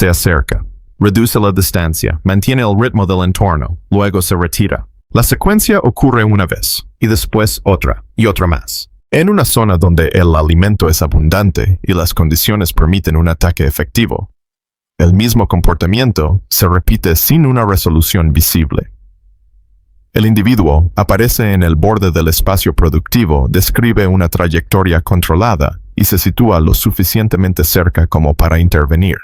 Se acerca, reduce la distancia, mantiene el ritmo del entorno, luego se retira. La secuencia ocurre una vez, y después otra, y otra más. En una zona donde el alimento es abundante y las condiciones permiten un ataque efectivo, el mismo comportamiento se repite sin una resolución visible. El individuo aparece en el borde del espacio productivo, describe una trayectoria controlada y se sitúa lo suficientemente cerca como para intervenir.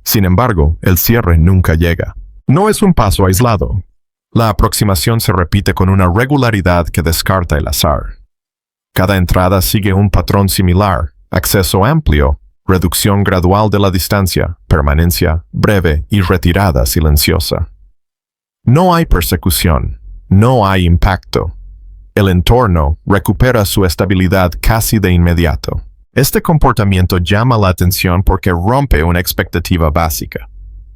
Sin embargo, el cierre nunca llega. No es un paso aislado. La aproximación se repite con una regularidad que descarta el azar. Cada entrada sigue un patrón similar: acceso amplio, reducción gradual de la distancia, permanencia breve y retirada silenciosa. No hay persecución, no hay impacto. El entorno recupera su estabilidad casi de inmediato. Este comportamiento llama la atención porque rompe una expectativa básica.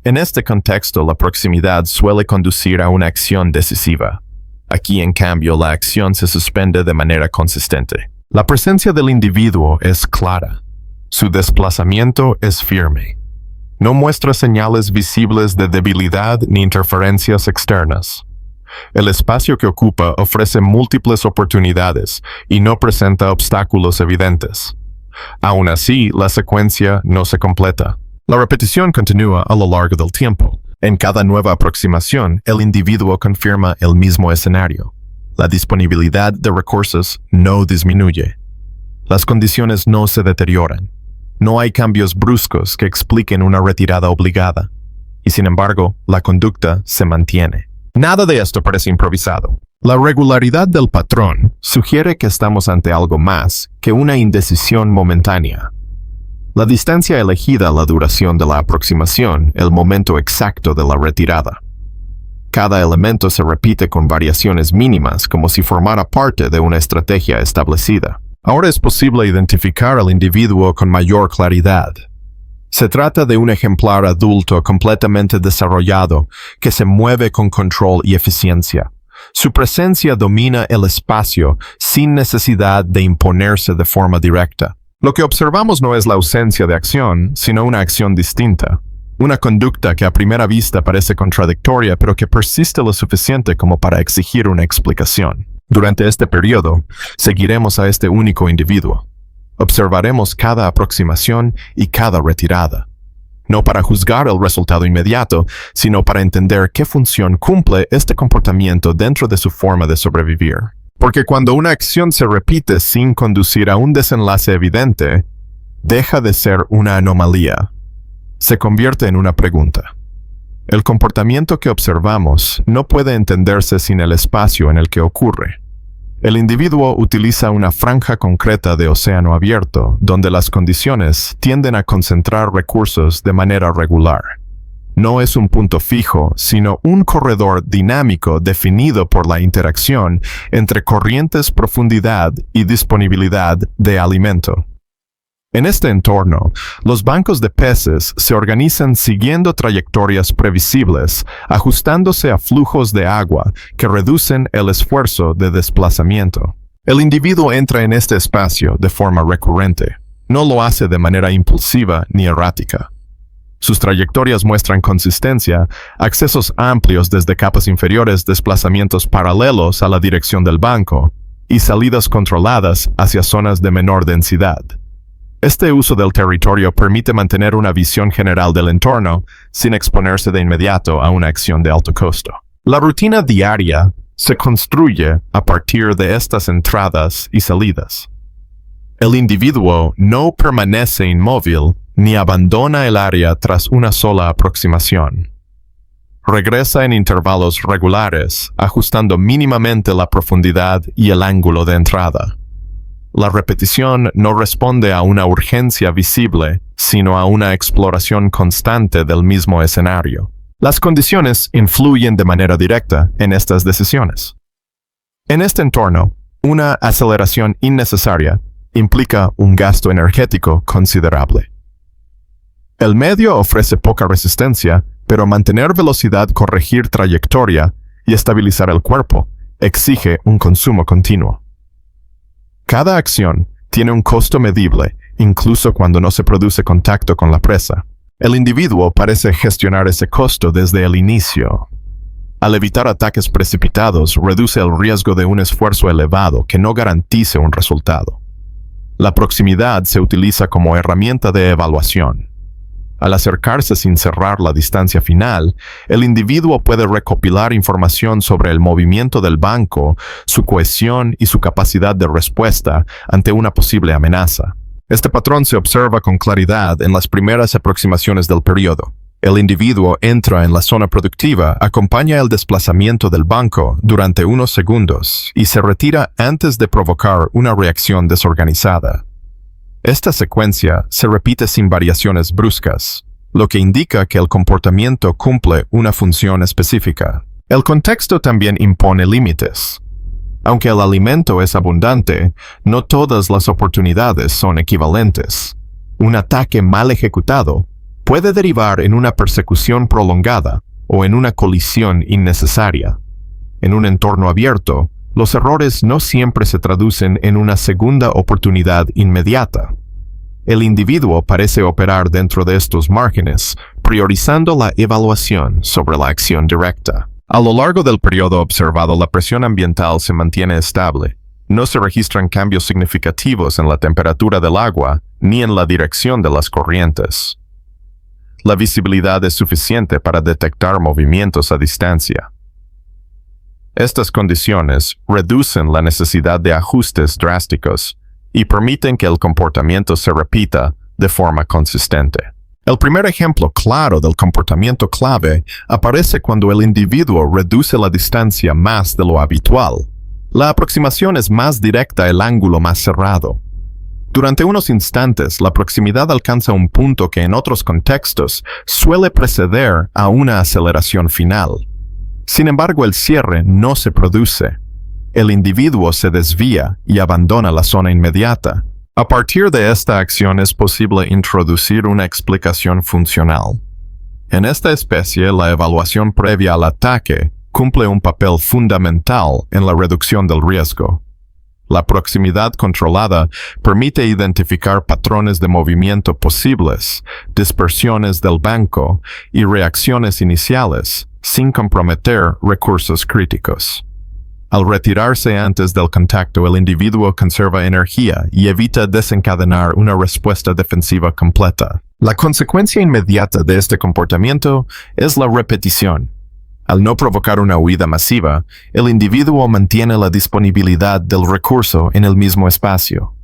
En este contexto, la proximidad suele conducir a una acción decisiva. Aquí, en cambio, la acción se suspende de manera consistente. La presencia del individuo es clara. Su desplazamiento es firme. No muestra señales visibles de debilidad ni interferencias externas. El espacio que ocupa ofrece múltiples oportunidades y no presenta obstáculos evidentes. Aún así, la secuencia no se completa. La repetición continúa a lo largo del tiempo. En cada nueva aproximación, el individuo confirma el mismo escenario. La disponibilidad de recursos no disminuye. Las condiciones no se deterioran. No hay cambios bruscos que expliquen una retirada obligada. Y sin embargo, la conducta se mantiene. Nada de esto parece improvisado. La regularidad del patrón sugiere que estamos ante algo más que una indecisión momentánea. La distancia elegida, la duración de la aproximación, el momento exacto de la retirada. Cada elemento se repite con variaciones mínimas, como si formara parte de una estrategia establecida. Ahora es posible identificar al individuo con mayor claridad. Se trata de un ejemplar adulto completamente desarrollado que se mueve con control y eficiencia. Su presencia domina el espacio sin necesidad de imponerse de forma directa. Lo que observamos no es la ausencia de acción, sino una acción distinta. Una conducta que a primera vista parece contradictoria, pero que persiste lo suficiente como para exigir una explicación. Durante este periodo, seguiremos a este único individuo. Observaremos cada aproximación y cada retirada. No para juzgar el resultado inmediato, sino para entender qué función cumple este comportamiento dentro de su forma de sobrevivir. Porque cuando una acción se repite sin conducir a un desenlace evidente, deja de ser una anomalía. Se convierte en una pregunta. El comportamiento que observamos no puede entenderse sin el espacio en el que ocurre. El individuo utiliza una franja concreta de océano abierto, donde las condiciones tienden a concentrar recursos de manera regular. No es un punto fijo, sino un corredor dinámico definido por la interacción entre corrientes, profundidad y disponibilidad de alimento. En este entorno, los bancos de peces se organizan siguiendo trayectorias previsibles, ajustándose a flujos de agua que reducen el esfuerzo de desplazamiento. El individuo entra en este espacio de forma recurrente. No lo hace de manera impulsiva ni errática. Sus trayectorias muestran consistencia, accesos amplios desde capas inferiores, desplazamientos paralelos a la dirección del banco y salidas controladas hacia zonas de menor densidad. Este uso del territorio permite mantener una visión general del entorno sin exponerse de inmediato a una acción de alto costo. La rutina diaria se construye a partir de estas entradas y salidas. El individuo no permanece inmóvil ni abandona el área tras una sola aproximación. Regresa en intervalos regulares, ajustando mínimamente la profundidad y el ángulo de entrada. La repetición no responde a una urgencia visible, sino a una exploración constante del mismo escenario. Las condiciones influyen de manera directa en estas decisiones. En este entorno, una aceleración innecesaria implica un gasto energético considerable. El medio ofrece poca resistencia, pero mantener velocidad, corregir trayectoria y estabilizar el cuerpo exige un consumo continuo. Cada acción tiene un costo medible, incluso cuando no se produce contacto con la presa. El individuo parece gestionar ese costo desde el inicio. Al evitar ataques precipitados, reduce el riesgo de un esfuerzo elevado que no garantice un resultado. La proximidad se utiliza como herramienta de evaluación. Al acercarse sin cerrar la distancia final, el individuo puede recopilar información sobre el movimiento del banco, su cohesión y su capacidad de respuesta ante una posible amenaza. Este patrón se observa con claridad en las primeras aproximaciones del periodo. El individuo entra en la zona productiva, acompaña el desplazamiento del banco durante unos segundos y se retira antes de provocar una reacción desorganizada. Esta secuencia se repite sin variaciones bruscas, lo que indica que el comportamiento cumple una función específica. El contexto también impone límites. Aunque el alimento es abundante, no todas las oportunidades son equivalentes. Un ataque mal ejecutado puede derivar en una persecución prolongada o en una colisión innecesaria. En un entorno abierto, los errores no siempre se traducen en una segunda oportunidad inmediata. El individuo parece operar dentro de estos márgenes, priorizando la evaluación sobre la acción directa. A lo largo del periodo observado, la presión ambiental se mantiene estable. No se registran cambios significativos en la temperatura del agua ni en la dirección de las corrientes. La visibilidad es suficiente para detectar movimientos a distancia. Estas condiciones reducen la necesidad de ajustes drásticos y permiten que el comportamiento se repita de forma consistente. El primer ejemplo claro del comportamiento clave aparece cuando el individuo reduce la distancia más de lo habitual. La aproximación es más directa, el ángulo más cerrado. Durante unos instantes, la proximidad alcanza un punto que en otros contextos suele preceder a una aceleración final. Sin embargo, el cierre no se produce. El individuo se desvía y abandona la zona inmediata. A partir de esta acción es posible introducir una explicación funcional. En esta especie, la evaluación previa al ataque cumple un papel fundamental en la reducción del riesgo. La proximidad controlada permite identificar patrones de movimiento posibles, dispersiones del banco y reacciones iniciales, sin comprometer recursos críticos. Al retirarse antes del contacto, el individuo conserva energía y evita desencadenar una respuesta defensiva completa. La consecuencia inmediata de este comportamiento es la repetición. Al no provocar una huida masiva, el individuo mantiene la disponibilidad del recurso en el mismo espacio.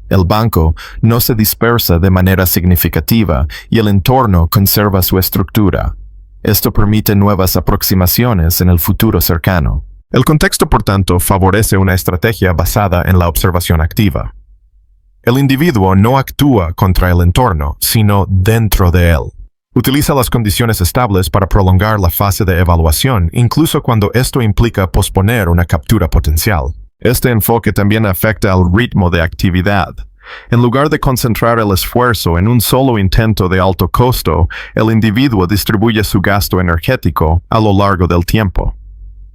El banco no se dispersa de manera significativa y el entorno conserva su estructura. Esto permite nuevas aproximaciones en el futuro cercano. El contexto, por tanto, favorece una estrategia basada en la observación activa. El individuo no actúa contra el entorno, sino dentro de él. Utiliza las condiciones estables para prolongar la fase de evaluación, incluso cuando esto implica posponer una captura potencial. Este enfoque también afecta al ritmo de actividad. En lugar de concentrar el esfuerzo en un solo intento de alto costo, el individuo distribuye su gasto energético a lo largo del tiempo.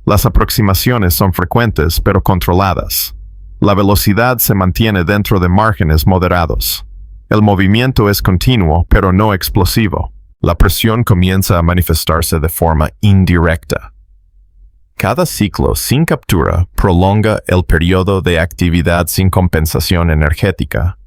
Las aproximaciones son frecuentes pero controladas. La velocidad se mantiene dentro de márgenes moderados. El movimiento es continuo pero no explosivo. La presión comienza a manifestarse de forma indirecta. Cada ciclo sin captura prolonga el periodo de actividad sin compensación energética.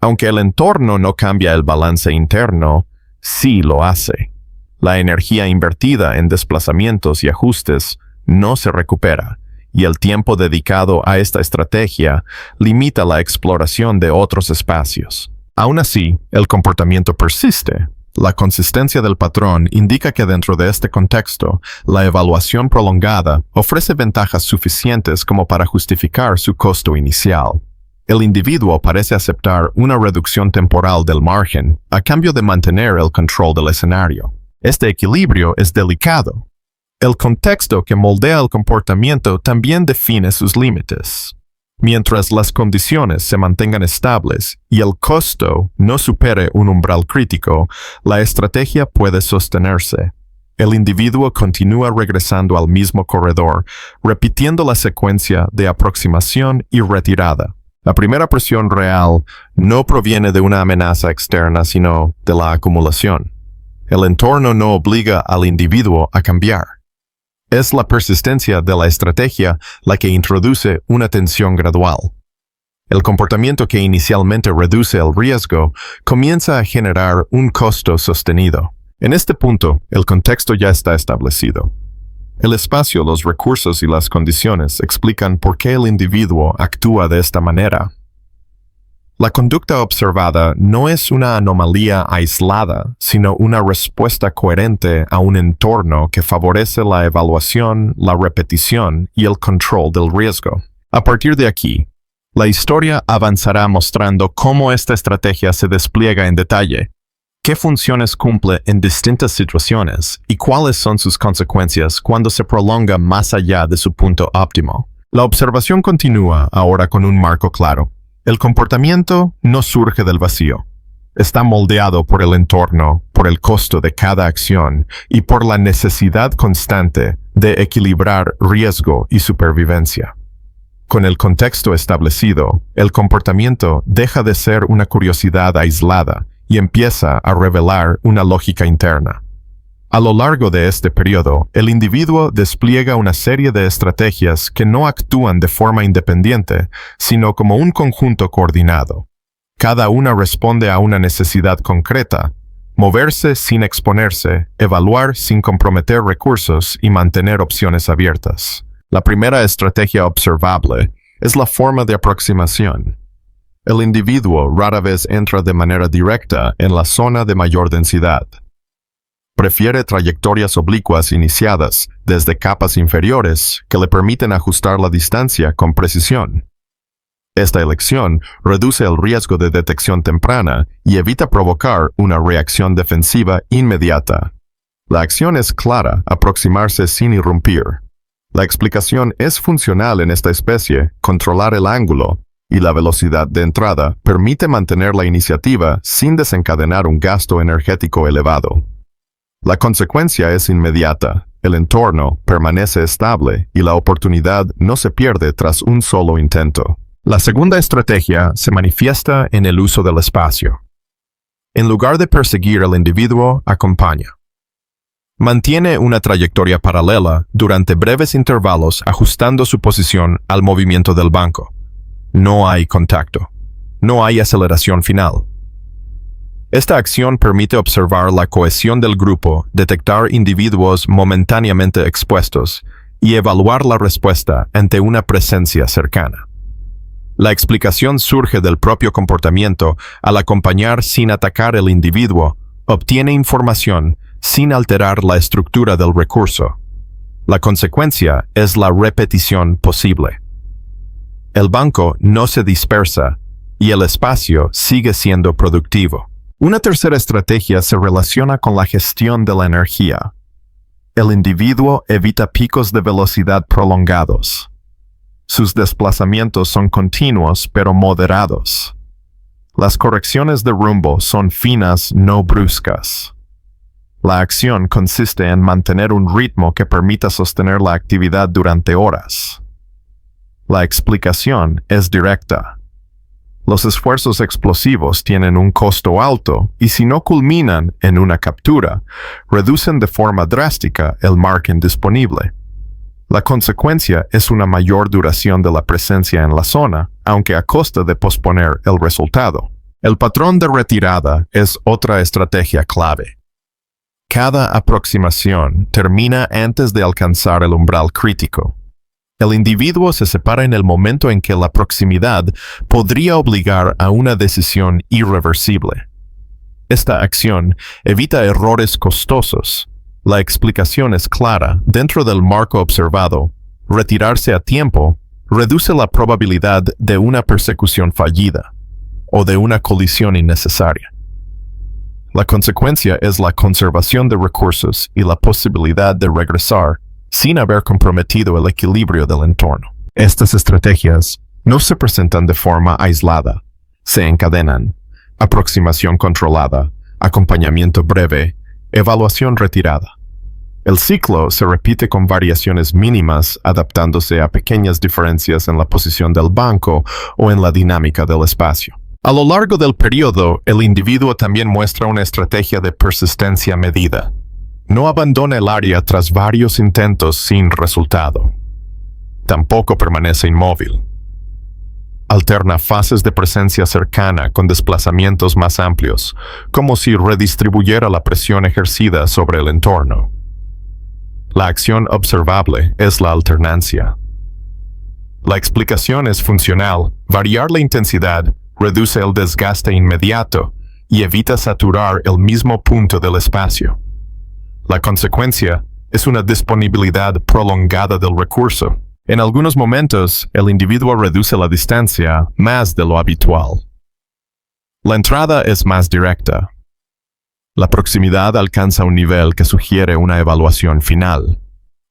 Aunque el entorno no cambia el balance interno, sí lo hace. La energía invertida en desplazamientos y ajustes no se recupera, y el tiempo dedicado a esta estrategia limita la exploración de otros espacios. Aún así, el comportamiento persiste. La consistencia del patrón indica que dentro de este contexto, la evaluación prolongada ofrece ventajas suficientes como para justificar su costo inicial. El individuo parece aceptar una reducción temporal del margen a cambio de mantener el control del escenario. Este equilibrio es delicado. El contexto que moldea el comportamiento también define sus límites. Mientras las condiciones se mantengan estables y el costo no supere un umbral crítico, la estrategia puede sostenerse. El individuo continúa regresando al mismo corredor, repitiendo la secuencia de aproximación y retirada. La primera presión real no proviene de una amenaza externa, sino de la acumulación. El entorno no obliga al individuo a cambiar. Es la persistencia de la estrategia la que introduce una tensión gradual. El comportamiento que inicialmente reduce el riesgo comienza a generar un costo sostenido. En este punto, el contexto ya está establecido. El espacio, los recursos y las condiciones explican por qué el individuo actúa de esta manera. La conducta observada no es una anomalía aislada, sino una respuesta coherente a un entorno que favorece la evaluación, la repetición y el control del riesgo. A partir de aquí, la historia avanzará mostrando cómo esta estrategia se despliega en detalle, qué funciones cumple en distintas situaciones y cuáles son sus consecuencias cuando se prolonga más allá de su punto óptimo. La observación continúa ahora con un marco claro. El comportamiento no surge del vacío. Está moldeado por el entorno, por el costo de cada acción y por la necesidad constante de equilibrar riesgo y supervivencia. Con el contexto establecido, el comportamiento deja de ser una curiosidad aislada y empieza a revelar una lógica interna. A lo largo de este periodo, el individuo despliega una serie de estrategias que no actúan de forma independiente, sino como un conjunto coordinado. Cada una responde a una necesidad concreta: moverse sin exponerse, evaluar sin comprometer recursos y mantener opciones abiertas. La primera estrategia observable es la forma de aproximación. El individuo rara vez entra de manera directa en la zona de mayor densidad. Prefiere trayectorias oblicuas iniciadas desde capas inferiores que le permiten ajustar la distancia con precisión. Esta elección reduce el riesgo de detección temprana y evita provocar una reacción defensiva inmediata. La acción es clara: aproximarse sin irrumpir. La explicación es funcional en esta especie: controlar el ángulo y la velocidad de entrada permite mantener la iniciativa sin desencadenar un gasto energético elevado. La consecuencia es inmediata: el entorno permanece estable y la oportunidad no se pierde tras un solo intento. La segunda estrategia se manifiesta en el uso del espacio. En lugar de perseguir al individuo, acompaña. Mantiene una trayectoria paralela durante breves intervalos, ajustando su posición al movimiento del banco. No hay contacto. No hay aceleración final. Esta acción permite observar la cohesión del grupo, detectar individuos momentáneamente expuestos y evaluar la respuesta ante una presencia cercana. La explicación surge del propio comportamiento. Al acompañar sin atacar el individuo, obtiene información sin alterar la estructura del recurso. La consecuencia es la repetición posible. El banco no se dispersa y el espacio sigue siendo productivo. Una tercera estrategia se relaciona con la gestión de la energía. El individuo evita picos de velocidad prolongados. Sus desplazamientos son continuos pero moderados. Las correcciones de rumbo son finas, no bruscas. La acción consiste en mantener un ritmo que permita sostener la actividad durante horas. La explicación es directa. Los esfuerzos explosivos tienen un costo alto y si no culminan en una captura, reducen de forma drástica el margen disponible. La consecuencia es una mayor duración de la presencia en la zona, aunque a costa de posponer el resultado. El patrón de retirada es otra estrategia clave. Cada aproximación termina antes de alcanzar el umbral crítico. El individuo se separa en el momento en que la proximidad podría obligar a una decisión irreversible. Esta acción evita errores costosos. La explicación es clara: dentro del marco observado, retirarse a tiempo reduce la probabilidad de una persecución fallida o de una colisión innecesaria. La consecuencia es la conservación de recursos y la posibilidad de regresar sin haber comprometido el equilibrio del entorno. Estas estrategias no se presentan de forma aislada, se encadenan: aproximación controlada, acompañamiento breve, evaluación retirada. El ciclo se repite con variaciones mínimas, adaptándose a pequeñas diferencias en la posición del banco o en la dinámica del espacio. A lo largo del periodo, el individuo también muestra una estrategia de persistencia medida. No abandona el área tras varios intentos sin resultado. Tampoco permanece inmóvil. Alterna fases de presencia cercana con desplazamientos más amplios, como si redistribuyera la presión ejercida sobre el entorno. La acción observable es la alternancia. La explicación es funcional. Variar la intensidad reduce el desgaste inmediato y evita saturar el mismo punto del espacio. La consecuencia es una disponibilidad prolongada del recurso. En algunos momentos, el individuo reduce la distancia más de lo habitual. La entrada es más directa. La proximidad alcanza un nivel que sugiere una evaluación final.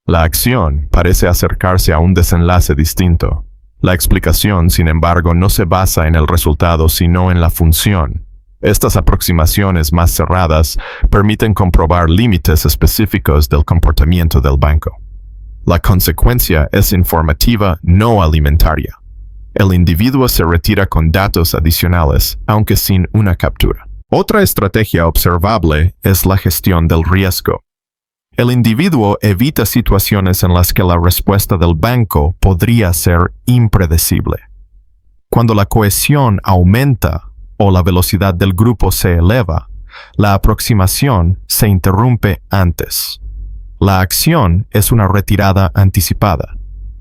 La acción parece acercarse a un desenlace distinto. La explicación, sin embargo, no se basa en el resultado, sino en la función. Estas aproximaciones más cerradas permiten comprobar límites específicos del comportamiento del banco. La consecuencia es informativa, no alimentaria. El individuo se retira con datos adicionales, aunque sin una captura. Otra estrategia observable es la gestión del riesgo. El individuo evita situaciones en las que la respuesta del banco podría ser impredecible. Cuando la cohesión aumenta o la velocidad del grupo se eleva, la aproximación se interrumpe antes. La acción es una retirada anticipada.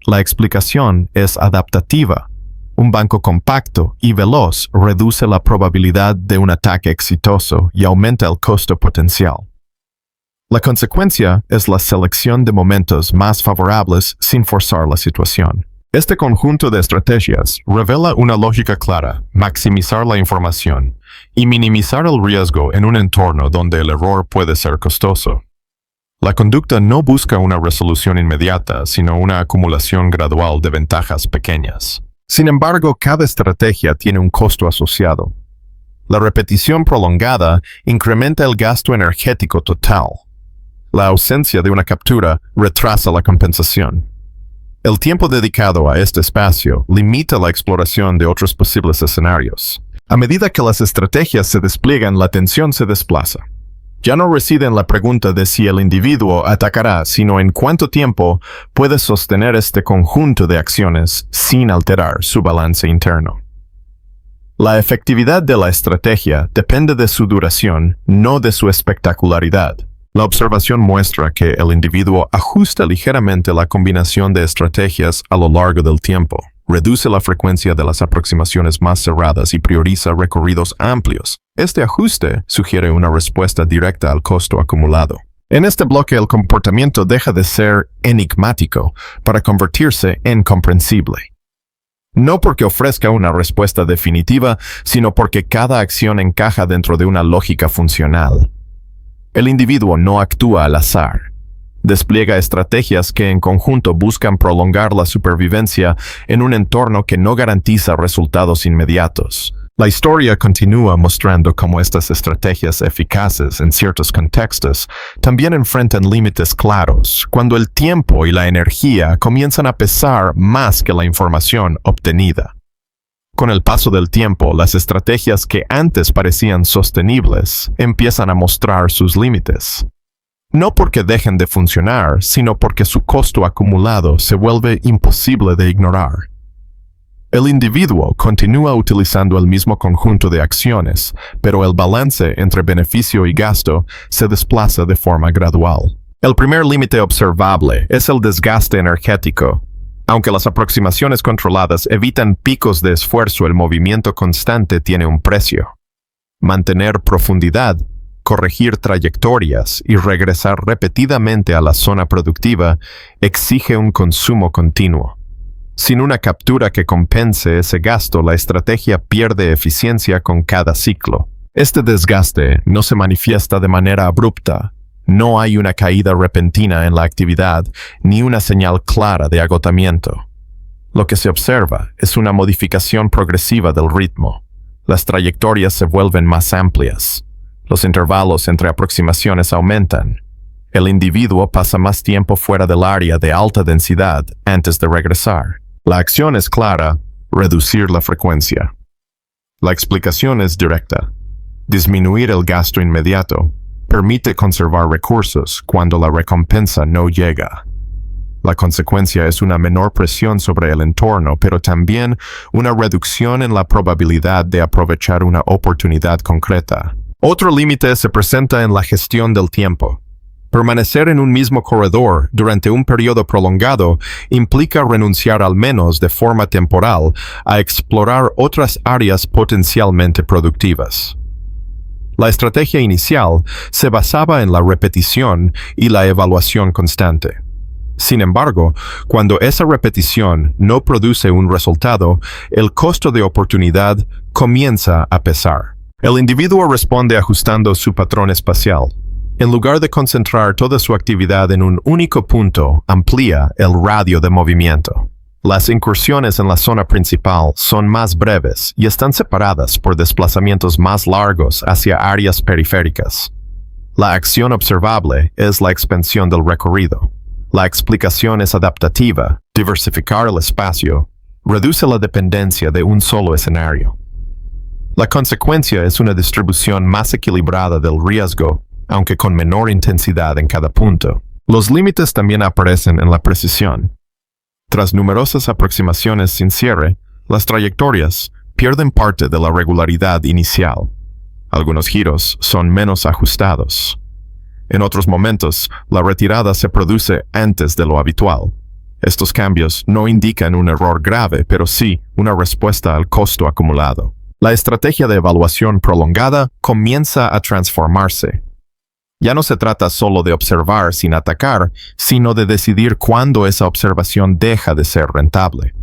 La explicación es adaptativa. Un banco compacto y veloz reduce la probabilidad de un ataque exitoso y aumenta el costo potencial. La consecuencia es la selección de momentos más favorables sin forzar la situación. Este conjunto de estrategias revela una lógica clara: maximizar la información y minimizar el riesgo en un entorno donde el error puede ser costoso. La conducta no busca una resolución inmediata, sino una acumulación gradual de ventajas pequeñas. Sin embargo, cada estrategia tiene un costo asociado. La repetición prolongada incrementa el gasto energético total. La ausencia de una captura retrasa la compensación. El tiempo dedicado a este espacio limita la exploración de otros posibles escenarios. A medida que las estrategias se despliegan, la atención se desplaza. Ya no reside en la pregunta de si el individuo atacará, sino en cuánto tiempo puede sostener este conjunto de acciones sin alterar su balance interno. La efectividad de la estrategia depende de su duración, no de su espectacularidad. La observación muestra que el individuo ajusta ligeramente la combinación de estrategias a lo largo del tiempo, reduce la frecuencia de las aproximaciones más cerradas y prioriza recorridos amplios. Este ajuste sugiere una respuesta directa al costo acumulado. En este bloque, el comportamiento deja de ser enigmático para convertirse en comprensible. No porque ofrezca una respuesta definitiva, sino porque cada acción encaja dentro de una lógica funcional. El individuo no actúa al azar. Despliega estrategias que en conjunto buscan prolongar la supervivencia en un entorno que no garantiza resultados inmediatos. La historia continúa mostrando cómo estas estrategias eficaces en ciertos contextos también enfrentan límites claros, cuando el tiempo y la energía comienzan a pesar más que la información obtenida. Con el paso del tiempo, las estrategias que antes parecían sostenibles empiezan a mostrar sus límites. No porque dejen de funcionar, sino porque su costo acumulado se vuelve imposible de ignorar. El individuo continúa utilizando el mismo conjunto de acciones, pero el balance entre beneficio y gasto se desplaza de forma gradual. El primer límite observable es el desgaste energético. Aunque las aproximaciones controladas evitan picos de esfuerzo, el movimiento constante tiene un precio. Mantener profundidad, corregir trayectorias y regresar repetidamente a la zona productiva exige un consumo continuo. Sin una captura que compense ese gasto, la estrategia pierde eficiencia con cada ciclo. Este desgaste no se manifiesta de manera abrupta. No hay una caída repentina en la actividad, ni una señal clara de agotamiento. Lo que se observa es una modificación progresiva del ritmo. Las trayectorias se vuelven más amplias. Los intervalos entre aproximaciones aumentan. El individuo pasa más tiempo fuera del área de alta densidad antes de regresar. La acción es clara: reducir la frecuencia. La explicación es directa. Disminuir el gasto inmediato permite conservar recursos cuando la recompensa no llega. La consecuencia es una menor presión sobre el entorno, pero también una reducción en la probabilidad de aprovechar una oportunidad concreta. Otro límite se presenta en la gestión del tiempo. Permanecer en un mismo corredor durante un periodo prolongado implica renunciar al menos de forma temporal a explorar otras áreas potencialmente productivas. La estrategia inicial se basaba en la repetición y la evaluación constante. Sin embargo, cuando esa repetición no produce un resultado, el costo de oportunidad comienza a pesar. El individuo responde ajustando su patrón espacial. En lugar de concentrar toda su actividad en un único punto, amplía el radio de movimiento. Las incursiones en la zona principal son más breves y están separadas por desplazamientos más largos hacia áreas periféricas. La acción observable es la expansión del recorrido. La explicación es adaptativa: diversificar el espacio reduce la dependencia de un solo escenario. La consecuencia es una distribución más equilibrada del riesgo, aunque con menor intensidad en cada punto. Los límites también aparecen en la precisión. Tras numerosas aproximaciones sin cierre, las trayectorias pierden parte de la regularidad inicial. Algunos giros son menos ajustados. En otros momentos, la retirada se produce antes de lo habitual. Estos cambios no indican un error grave, pero sí una respuesta al costo acumulado. La estrategia de evaluación prolongada comienza a transformarse. Ya no se trata solo de observar sin atacar, sino de decidir cuándo esa observación deja de ser rentable.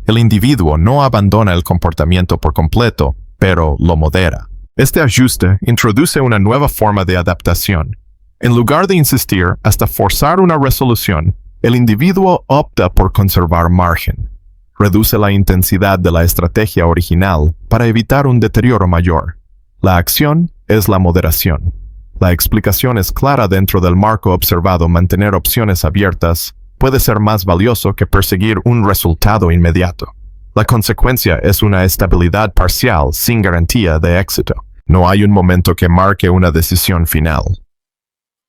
El individuo no abandona el comportamiento por completo, pero lo modera. Este ajuste introduce una nueva forma de adaptación. En lugar de insistir hasta forzar una resolución, el individuo opta por conservar margen. Reduce la intensidad de la estrategia original para evitar un deterioro mayor. La acción es la moderación. La explicación es clara: dentro del marco observado, mantener opciones abiertas puede ser más valioso que perseguir un resultado inmediato. La consecuencia es una estabilidad parcial sin garantía de éxito. No hay un momento que marque una decisión final.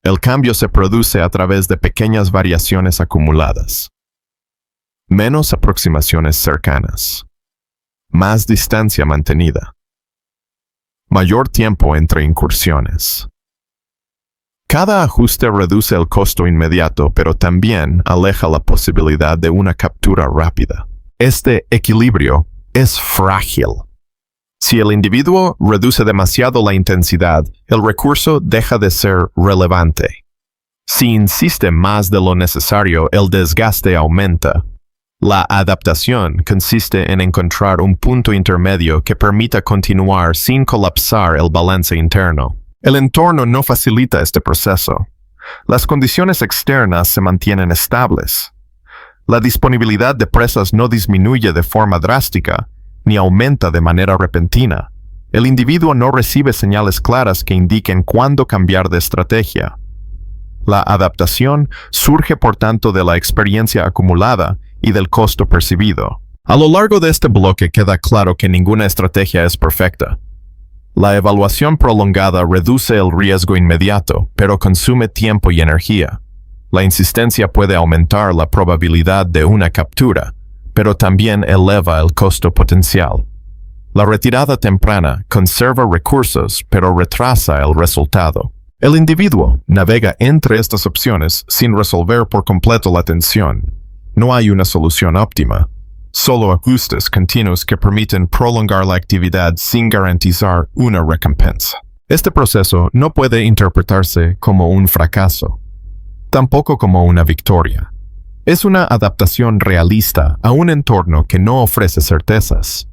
El cambio se produce a través de pequeñas variaciones acumuladas. Menos aproximaciones cercanas. Más distancia mantenida. Mayor tiempo entre incursiones. Cada ajuste reduce el costo inmediato, pero también aleja la posibilidad de una captura rápida. Este equilibrio es frágil. Si el individuo reduce demasiado la intensidad, el recurso deja de ser relevante. Si insiste más de lo necesario, el desgaste aumenta. La adaptación consiste en encontrar un punto intermedio que permita continuar sin colapsar el balance interno. El entorno no facilita este proceso. Las condiciones externas se mantienen estables. La disponibilidad de presas no disminuye de forma drástica, ni aumenta de manera repentina. El individuo no recibe señales claras que indiquen cuándo cambiar de estrategia. La adaptación surge por tanto de la experiencia acumulada y del costo percibido. A lo largo de este bloque queda claro que ninguna estrategia es perfecta. La evaluación prolongada reduce el riesgo inmediato, pero consume tiempo y energía. La insistencia puede aumentar la probabilidad de una captura, pero también eleva el costo potencial. La retirada temprana conserva recursos, pero retrasa el resultado. El individuo navega entre estas opciones sin resolver por completo la tensión. No hay una solución óptima. Solo ajustes continuos que permiten prolongar la actividad sin garantizar una recompensa. Este proceso no puede interpretarse como un fracaso, tampoco como una victoria. Es una adaptación realista a un entorno que no ofrece certezas.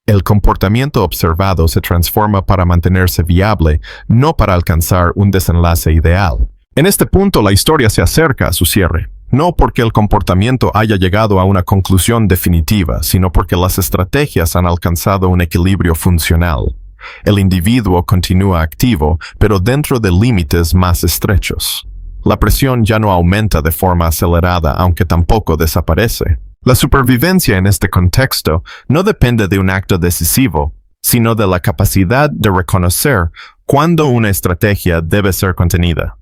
El comportamiento observado se transforma para mantenerse viable, no para alcanzar un desenlace ideal. En este punto, la historia se acerca a su cierre. No porque el comportamiento haya llegado a una conclusión definitiva, sino porque las estrategias han alcanzado un equilibrio funcional. El individuo continúa activo, pero dentro de límites más estrechos. La presión ya no aumenta de forma acelerada, aunque tampoco desaparece. La supervivencia en este contexto no depende de un acto decisivo, sino de la capacidad de reconocer cuándo una estrategia debe ser contenida.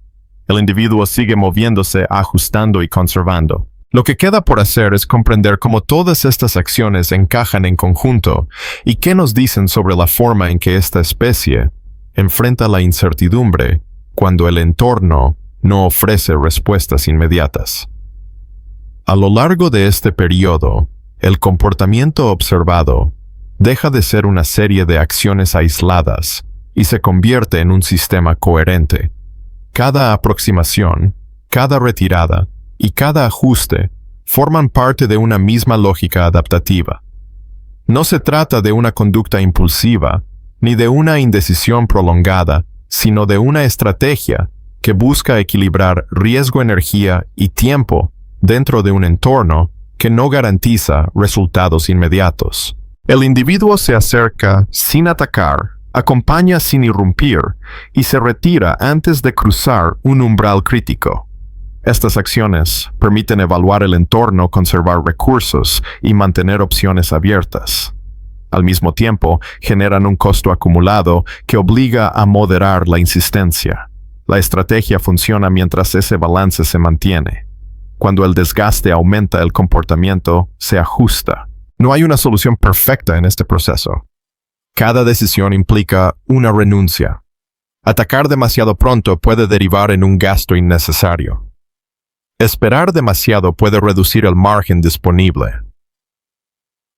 El individuo sigue moviéndose, ajustando y conservando. Lo que queda por hacer es comprender cómo todas estas acciones encajan en conjunto y qué nos dicen sobre la forma en que esta especie enfrenta la incertidumbre cuando el entorno no ofrece respuestas inmediatas. A lo largo de este periodo, el comportamiento observado deja de ser una serie de acciones aisladas y se convierte en un sistema coherente. Cada aproximación, cada retirada y cada ajuste forman parte de una misma lógica adaptativa. No se trata de una conducta impulsiva ni de una indecisión prolongada, sino de una estrategia que busca equilibrar riesgo, energía y tiempo dentro de un entorno que no garantiza resultados inmediatos. El individuo se acerca sin atacar, acompaña sin irrumpir y se retira antes de cruzar un umbral crítico. Estas acciones permiten evaluar el entorno, conservar recursos y mantener opciones abiertas. Al mismo tiempo, generan un costo acumulado que obliga a moderar la insistencia. La estrategia funciona mientras ese balance se mantiene. Cuando el desgaste aumenta, el comportamiento se ajusta. No hay una solución perfecta en este proceso. Cada decisión implica una renuncia. Atacar demasiado pronto puede derivar en un gasto innecesario. Esperar demasiado puede reducir el margen disponible.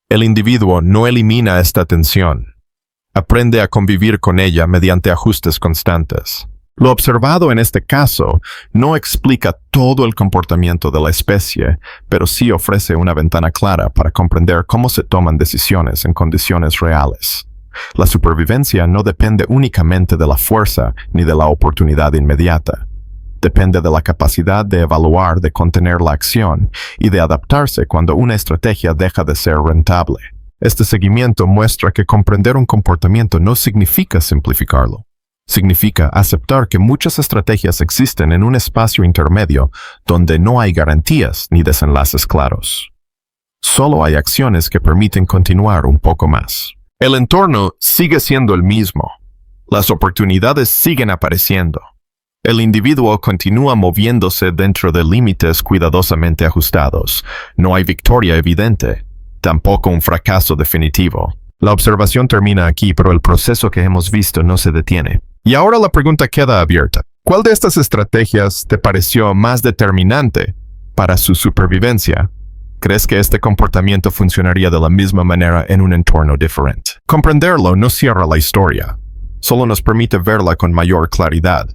El individuo no elimina esta tensión. Aprende a convivir con ella mediante ajustes constantes. Lo observado en este caso no explica todo el comportamiento de la especie, pero sí ofrece una ventana clara para comprender cómo se toman decisiones en condiciones reales. La supervivencia no depende únicamente de la fuerza ni de la oportunidad inmediata. Depende de la capacidad de evaluar, de contener la acción y de adaptarse cuando una estrategia deja de ser rentable. Este seguimiento muestra que comprender un comportamiento no significa simplificarlo. Significa aceptar que muchas estrategias existen en un espacio intermedio donde no hay garantías ni desenlaces claros. Solo hay acciones que permiten continuar un poco más. El entorno sigue siendo el mismo. Las oportunidades siguen apareciendo. El individuo continúa moviéndose dentro de límites cuidadosamente ajustados. No hay victoria evidente, tampoco un fracaso definitivo. La observación termina aquí, pero el proceso que hemos visto no se detiene. Y ahora la pregunta queda abierta. ¿Cuál de estas estrategias te pareció más determinante para su supervivencia? ¿Crees que este comportamiento funcionaría de la misma manera en un entorno diferente? Comprenderlo no cierra la historia, solo nos permite verla con mayor claridad.